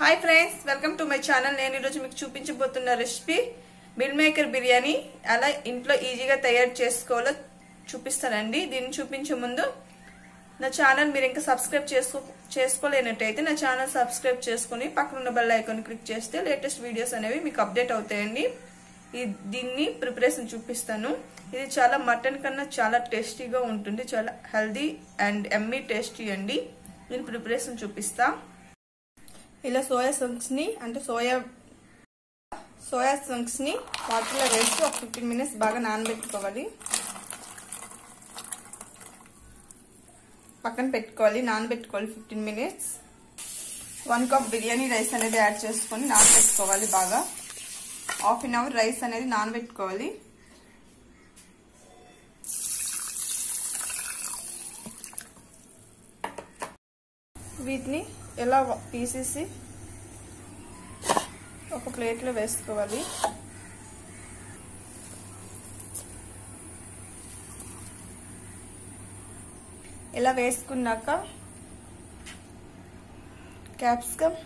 Hi friends, welcome to my channel. నేను ఈరోజు మీకు చూపించబోతున్న రెసిపీ మిల్ మేకర్ బిర్యానీ ఎలా ఇంట్లో ఈజీగా తయారు చేసుకోవాలో చూపిస్తానండి. దీన్ని చూపించే ముందు నా ఛానల్ మీరు ఇంకా సబ్స్క్రైబ్ చేసుకోలేనట్టయితే నా ఛానల్ సబ్స్క్రైబ్ చేసుకుని పక్కన ఉన్న బెల్ ఐకాన్ క్లిక్ చేస్తే లేటెస్ట్ వీడియోస్ అనేవి మీకు అప్డేట్ అవుతాయండి. దీన్ని ప్రిపరేషన్ చూపిస్తాను. ఇది చాలా మటన్ కన్నా చాలా టేస్టీగా ఉంటుంది. చాలా హెల్దీ అండ్ ఎమ్మీ టేస్టీ అండి. నేను ప్రిపరేషన్ చూపిస్తా. ఇలా సోయా చంక్స్ ని అంటే సోయా చంక్స్ ని వాటర్లో వేసి ఒక 15 minutes బాగా నానబెట్టుకోవాలి. పక్కన పెట్టుకోవాలి, నానబెట్టుకోవాలి 15 minutes. 1 cup బిర్యానీ రైస్ అనేది యాడ్ చేసుకొని నానబెట్టుకోవాలి బాగా. 1/2 hour రైస్ అనేది నానబెట్టుకోవాలి. వీటిని ఎలా తీసేసి ఒక ప్లేట్లో వేసుకోవాలి. ఇలా వేసుకున్నాక క్యాప్సికమ్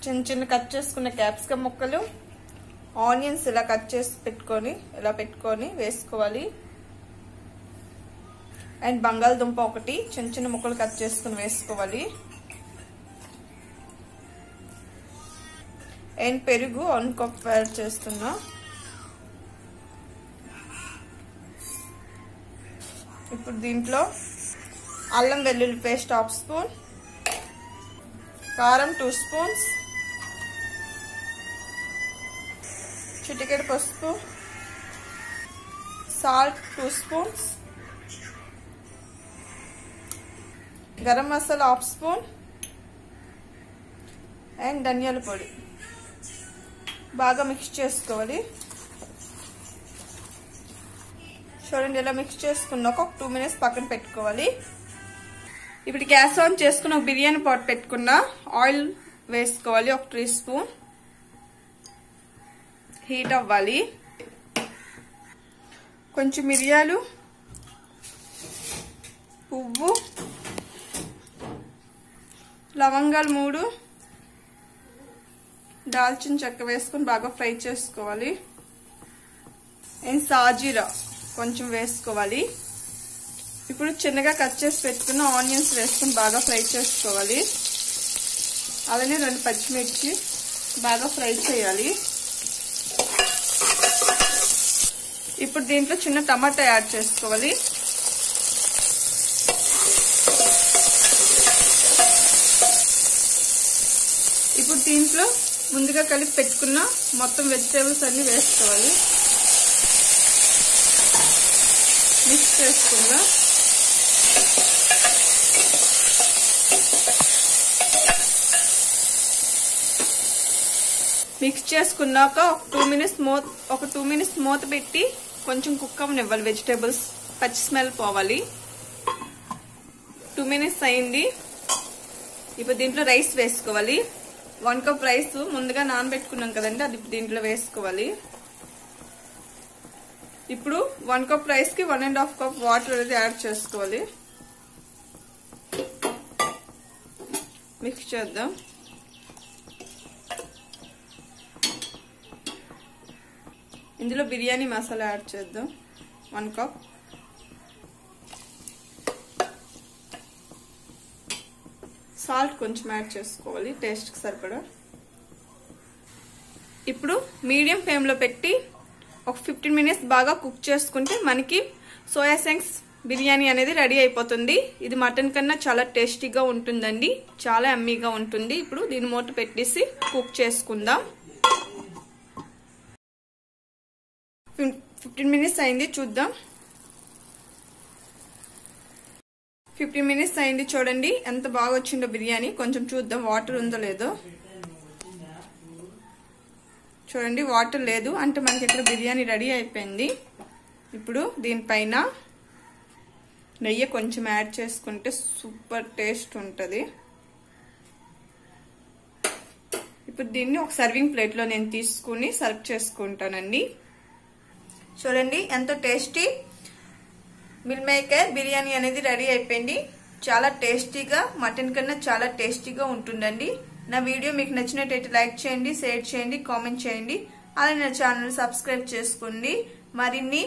చిన్న కట్ చేసుకున్న క్యాప్సికమ్ ముక్కలు, ఆనియన్స్ ఇలా కట్ చేసి పెట్టుకొని వేసుకోవాలి. అండ్ బంగాళదుంప ఒకటి చిన్న ముక్కలు కట్ చేసుకుని వేసుకోవాలి. అండ్ పెరుగు 1 cup యాడ్ చేస్తున్నా. ఇప్పుడు దీంట్లో అల్లం వెల్లుల్లి పేస్ట్ 1/2 spoon, కారం 2 spoons, చిటికెడు పసుపు, salt 2 spoons, garam masala 1/2 spoon and ధనియాల పొడి బాగా మిక్స్ చేసుకోవాలి. చూడండి, ఇలా మిక్స్ చేసుకున్నాక ఒక 2 minutes పక్కన పెట్టుకోవాలి. ఇప్పుడు గ్యాస్ ఆన్ చేసుకుని ఒక బిర్యానీ పాట్ పెట్టుకున్న ఆయిల్ వేసుకోవాలి. ఒక 3 spoon హీట్ అవ్వాలి. కొంచెం మిరియాలు, పువ్వు, లవంగాలు 3, దాల్చిన చెక్క వేసుకొని బాగా ఫ్రై చేసుకోవాలి. అండ్ సాజీరా కొంచెం వేసుకోవాలి. ఇప్పుడు చిన్నగా కట్ చేసి పెట్టుకున్న ఆనియన్స్ వేసుకొని బాగా ఫ్రై చేసుకోవాలి. అలానే 2 పచ్చిమిర్చి బాగా ఫ్రై చేయాలి. ఇప్పుడు దీంట్లో చిన్న టమాటా యాడ్ చేసుకోవాలి. ఇప్పుడు దీంట్లో ముందుగా కలిపి పెట్టుకున్న మొత్తం వెజిటేబుల్స్ అన్ని వేసుకోవాలి. మిక్స్ చేసుకుందాం. మిక్స్ చేసుకున్నాక ఒక 2 minutes మూత పెట్టి కొంచెం కుక్ అవ్వనివ్వాలి. వెజిటేబుల్స్ పచ్చి స్మెల్ పోవాలి. 2 minutes అయింది. ఇప్పుడు దీంట్లో రైస్ వేసుకోవాలి. 1 cup రైస్ ముందుగా నానబెట్టుకున్నాం కదండి, అది దీంట్లో వేసుకోవాలి. ఇప్పుడు 1 cup రైస్ కి 1.5 cup వాటర్ అనేది యాడ్ చేసుకోవాలి. మిక్స్ చేద్దాం. ఇందులో బిర్యానీ మసాలా యాడ్ చేద్దాం. 1 cup. సాల్ట్ కొంచెం యాడ్ చేసుకోవాలి టేస్ట్కి సరిపడా. ఇప్పుడు మీడియం ఫ్లేమ్లో పెట్టి ఒక 15 minutes బాగా కుక్ చేసుకుంటే మనకి సోయా చంక్స్ బిర్యానీ అనేది రెడీ అయిపోతుంది. ఇది మటన్ కన్నా చాలా టేస్టీగా ఉంటుందండి, చాలా యమ్మీగా ఉంటుంది. ఇప్పుడు దీన్ని మూత పెట్టేసి కుక్ చేసుకుందాం. 15 minutes అయింది, చూద్దాం. 15 minutes అయింది. చూడండి ఎంత బాగా వచ్చిందో బిర్యానీ. కొంచెం చూద్దాం వాటర్ ఉందో లేదో. చూడండి, వాటర్ లేదు అంటే మనకి ఇక్కడ బిర్యానీ రెడీ అయిపోయింది. ఇప్పుడు దీనిపైన నెయ్యి కొంచెం యాడ్ చేసుకుంటే సూపర్ టేస్ట్ ఉంటుంది. ఇప్పుడు దీన్ని ఒక సర్వింగ్ ప్లేట్లో నేను తీసుకుని సర్వ్ చేసుకుంటానండి. చూడండి ఎంతో టేస్టీ మిల్ మేకర్ బిర్యానీ అనేది రెడీ అయిపోయింది. చాలా టేస్టీగా, మటన్ కన్నా చాలా టేస్టీగా ఉంటుందండి. నా వీడియో మీకు నచ్చినట్టయితే లైక్ చేయండి, షేర్ చేయండి, కామెంట్ చేయండి. అలాగే నా ఛానల్ సబ్స్క్రైబ్ చేసుకోండి. మరిన్ని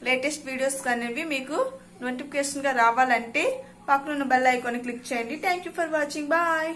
లేటెస్ట్ వీడియోస్ అనేవి మీకు నోటిఫికేషన్ గా రావాలంటే పక్కన ఉన్న బెల్ ఐకాన్ క్లిక్ చేయండి. Thank you for watching. Bye.